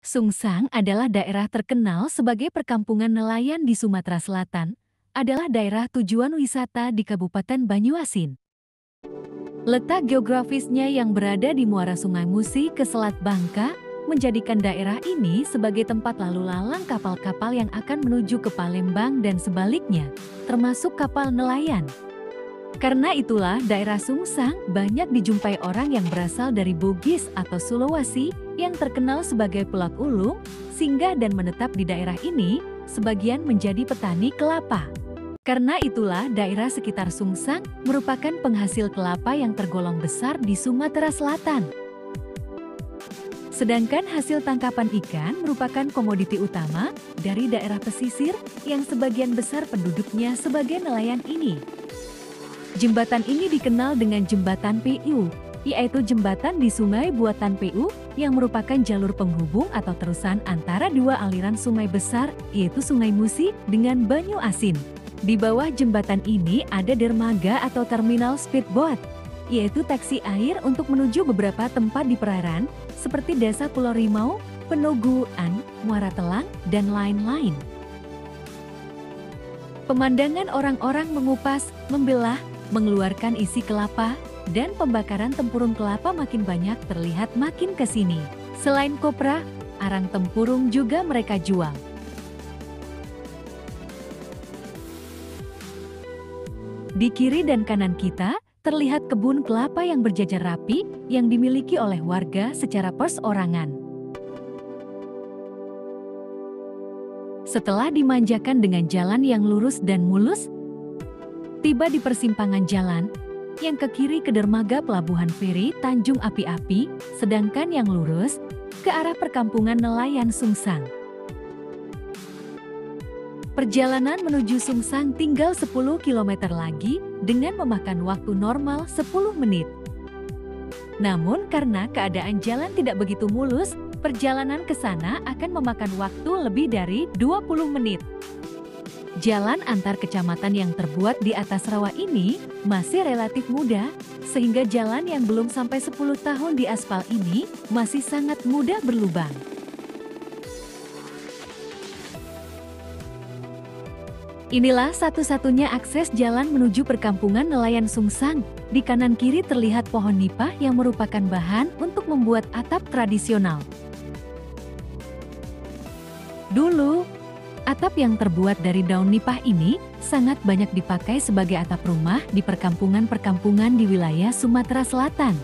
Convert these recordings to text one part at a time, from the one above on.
Sungsang adalah daerah terkenal sebagai perkampungan nelayan di Sumatera Selatan, adalah daerah tujuan wisata di Kabupaten Banyuasin. Letak geografisnya yang berada di muara Sungai Musi ke Selat Bangka, menjadikan daerah ini sebagai tempat lalu lalang kapal-kapal yang akan menuju ke Palembang dan sebaliknya, termasuk kapal nelayan. Karena itulah daerah Sungsang banyak dijumpai orang yang berasal dari Bugis atau Sulawesi yang terkenal sebagai Pelot Ulung, singgah dan menetap di daerah ini, sebagian menjadi petani kelapa. Karena itulah daerah sekitar Sungsang merupakan penghasil kelapa yang tergolong besar di Sumatera Selatan. Sedangkan hasil tangkapan ikan merupakan komoditi utama dari daerah pesisir yang sebagian besar penduduknya sebagai nelayan ini. Jembatan ini dikenal dengan Jembatan PU, yaitu jembatan di sungai buatan PU yang merupakan jalur penghubung atau terusan antara dua aliran sungai besar, yaitu Sungai Musi dengan Banyuasin. Di bawah jembatan ini ada dermaga atau terminal speedboat, yaitu taksi air untuk menuju beberapa tempat di perairan, seperti Desa Pulau Rimau, Penuguan, Muara Telang, dan lain-lain. Pemandangan orang-orang mengupas, membelah, mengeluarkan isi kelapa, dan pembakaran tempurung kelapa makin banyak terlihat makin ke sini. Selain kopra, arang tempurung juga mereka jual. Di kiri dan kanan kita, terlihat kebun kelapa yang berjajar rapi yang dimiliki oleh warga secara perseorangan. Setelah dimanjakan dengan jalan yang lurus dan mulus, tiba di persimpangan jalan, yang ke kiri ke dermaga pelabuhan feri Tanjung Api-Api, sedangkan yang lurus ke arah perkampungan nelayan Sungsang. Perjalanan menuju Sungsang tinggal 10 km lagi dengan memakan waktu normal 10 menit. Namun karena keadaan jalan tidak begitu mulus, perjalanan ke sana akan memakan waktu lebih dari 20 menit. Jalan antar kecamatan yang terbuat di atas rawa ini masih relatif muda, sehingga jalan yang belum sampai 10 tahun di aspal ini masih sangat mudah berlubang. Inilah satu-satunya akses jalan menuju perkampungan nelayan Sungsang. Di kanan kiri terlihat pohon nipah yang merupakan bahan untuk membuat atap tradisional. Dulu, atap yang terbuat dari daun nipah ini sangat banyak dipakai sebagai atap rumah di perkampungan-perkampungan di wilayah Sumatera Selatan.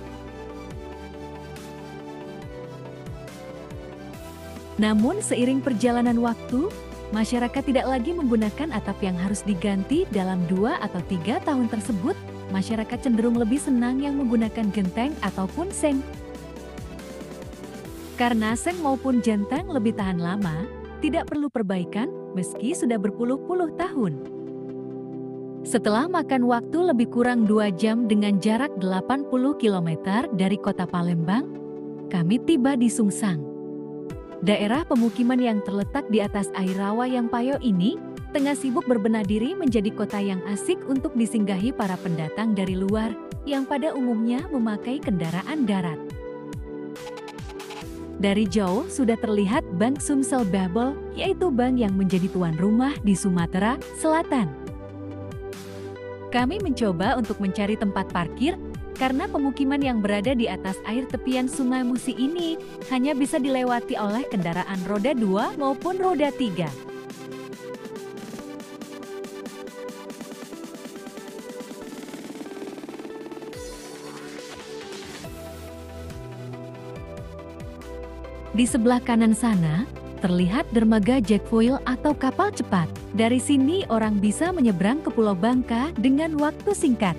Namun seiring perjalanan waktu, masyarakat tidak lagi menggunakan atap yang harus diganti dalam 2 atau 3 tahun tersebut. Masyarakat cenderung lebih senang yang menggunakan genteng ataupun seng. Karena seng maupun genteng lebih tahan lama, tidak perlu perbaikan meski sudah berpuluh-puluh tahun. Setelah makan waktu lebih kurang 2 jam dengan jarak 80 km dari kota Palembang, kami tiba di Sungsang. Daerah pemukiman yang terletak di atas air rawa yang payo ini, tengah sibuk berbenah diri menjadi kota yang asik untuk disinggahi para pendatang dari luar, yang pada umumnya memakai kendaraan darat. Dari jauh sudah terlihat Bank Sumsel Babel, yaitu bank yang menjadi tuan rumah di Sumatera Selatan. Kami mencoba untuk mencari tempat parkir, karena pemukiman yang berada di atas air tepian Sungai Musi ini hanya bisa dilewati oleh kendaraan roda 2 maupun roda 3. Di sebelah kanan sana, terlihat dermaga Jack Foil atau kapal cepat. Dari sini orang bisa menyeberang ke Pulau Bangka dengan waktu singkat.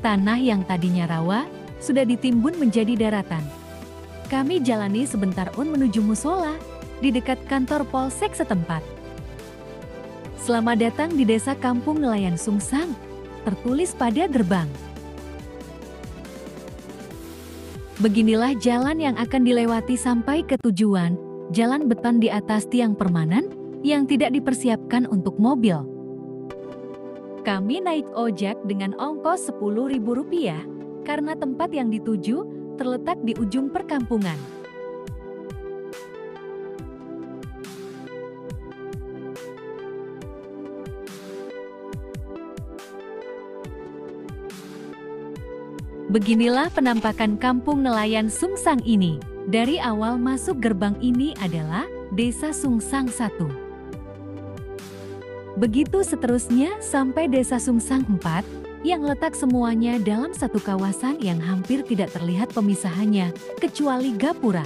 Tanah yang tadinya rawa, sudah ditimbun menjadi daratan. Kami jalani sebentar menuju musola, di dekat kantor polsek setempat. Selamat datang di Desa Kampung Nelayan Sungsang, tertulis pada gerbang. Beginilah jalan yang akan dilewati sampai ke tujuan, jalan beton di atas tiang permanen, yang tidak dipersiapkan untuk mobil. Kami naik ojek dengan ongkos Rp10.000 karena tempat yang dituju terletak di ujung perkampungan. Beginilah penampakan kampung nelayan Sungsang ini. Dari awal masuk gerbang ini adalah Desa Sungsang 1. Begitu seterusnya sampai Desa Sungsang 4, yang letak semuanya dalam satu kawasan yang hampir tidak terlihat pemisahannya, kecuali gapura.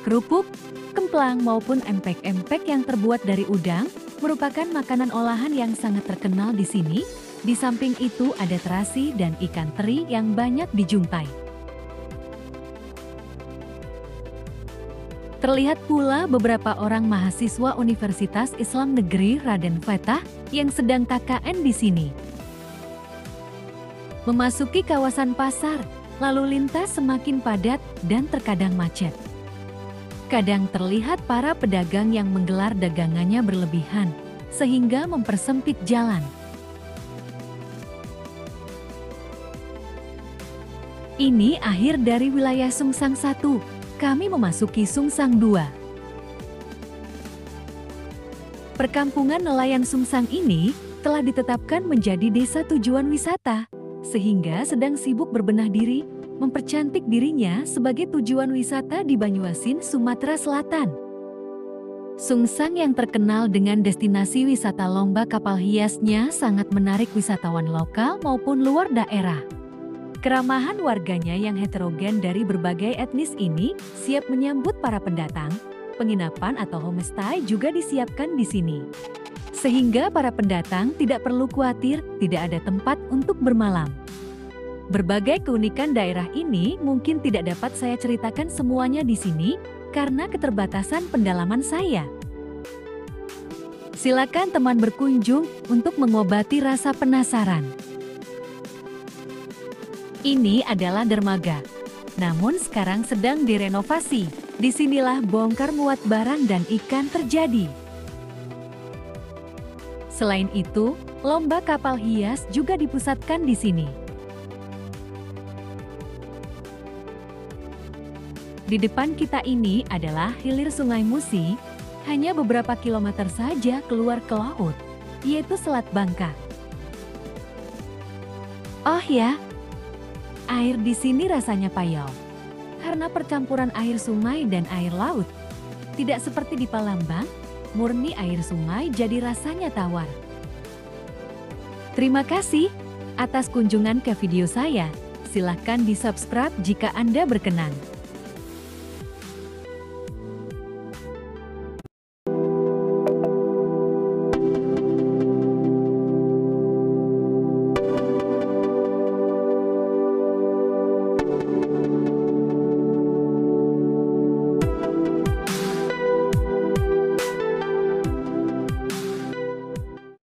Kerupuk, kemplang maupun empek-empek yang terbuat dari udang merupakan makanan olahan yang sangat terkenal di sini. Di samping itu ada terasi dan ikan teri yang banyak dijumpai. Terlihat pula beberapa orang mahasiswa Universitas Islam Negeri Raden Fatah yang sedang KKN di sini. Memasuki kawasan pasar, lalu lintas semakin padat dan terkadang macet. Kadang terlihat para pedagang yang menggelar dagangannya berlebihan, sehingga mempersempit jalan. Ini akhir dari wilayah Sungsang 1, kami memasuki Sungsang 2. Perkampungan nelayan Sungsang ini telah ditetapkan menjadi desa tujuan wisata, sehingga sedang sibuk berbenah diri, mempercantik dirinya sebagai tujuan wisata di Banyuasin, Sumatera Selatan. Sungsang yang terkenal dengan destinasi wisata lomba kapal hiasnya sangat menarik wisatawan lokal maupun luar daerah. Keramahan warganya yang heterogen dari berbagai etnis ini siap menyambut para pendatang. Penginapan atau homestay juga disiapkan di sini. Sehingga para pendatang tidak perlu khawatir tidak ada tempat untuk bermalam. Berbagai keunikan daerah ini mungkin tidak dapat saya ceritakan semuanya di sini karena keterbatasan pendalaman saya. Silakan teman berkunjung untuk mengobati rasa penasaran. Ini adalah dermaga, namun sekarang sedang direnovasi. Disinilah bongkar muat barang dan ikan terjadi. Selain itu, lomba kapal hias juga dipusatkan di sini. Di depan kita ini adalah hilir Sungai Musi, hanya beberapa kilometer saja keluar ke laut, yaitu Selat Bangka. Oh ya, air di sini rasanya payau, karena percampuran air sungai dan air laut. Tidak seperti di Palembang, murni air sungai jadi rasanya tawar. Terima kasih atas kunjungan ke video saya. Silahkan di-subscribe jika Anda berkenan.